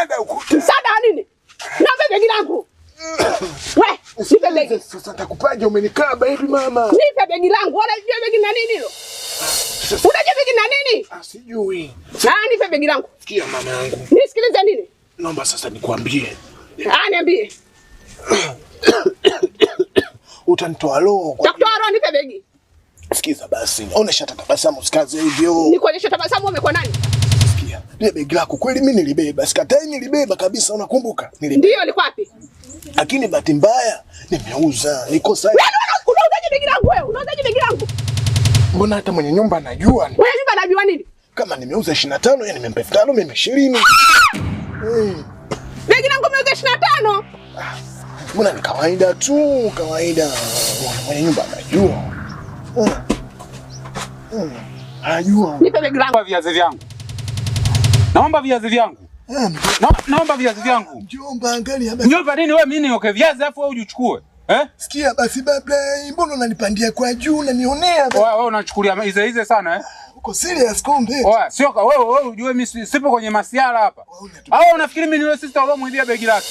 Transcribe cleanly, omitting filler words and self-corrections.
msaada ukuta. Msaada wa nini? Naomba begi langu. Wewe, nipe begi. Sasa nitakupaje umenikaba hivi mama? Nipe begi langu. Unajua begi na nini hilo? Unajua begi na nini? Sijui. Nipe begi langu. Sikia mama yangu. Nisikilize nini? Naomba sasa nikwambie. Niambie. Utanitoa roho. Takutoa roho, nipe begi. Sikiza basi. Onesha tabasamu usikaze hivyo. Nikuonyesha tabasamu umekuwa nani? Sikia. Ile begi lako kweli mimi nilibeba. Sikatai nilibeba kabisa, unakumbuka? Ndio, liko wapi? Lakini bahati mbaya nimeuza. Niko sahihi. Unauzaje begi langu wewe? Unauzaje begi langu? Mbona hata mwenye nyumba anajua? Mwenye nyumba anajua nini? Kama nimeuza 25, yeye nimempa 5, mimi 20. Begi langu umeuza 25? Mbona ni kawaida tu, kawaida. Mwenye nyumba anajua. Anajua. Nipe begi langu. Viazi vyangu. Naomba viazi vyangu. Naomba viazi vyangu. Mjomba, angalia basi. Mjomba nini wewe, mimi nioke viazi afu wewe ujichukue? Sikia basi baba, mbona unanipandia kwa juu unanionea basi? Wewe unachukulia hizo sana Uko serious kumbe? Sio wewe ujue mimi sipo kwenye masiara hapa. Au unafikiri mimi ni wewe sister uliyomwibia begi lake?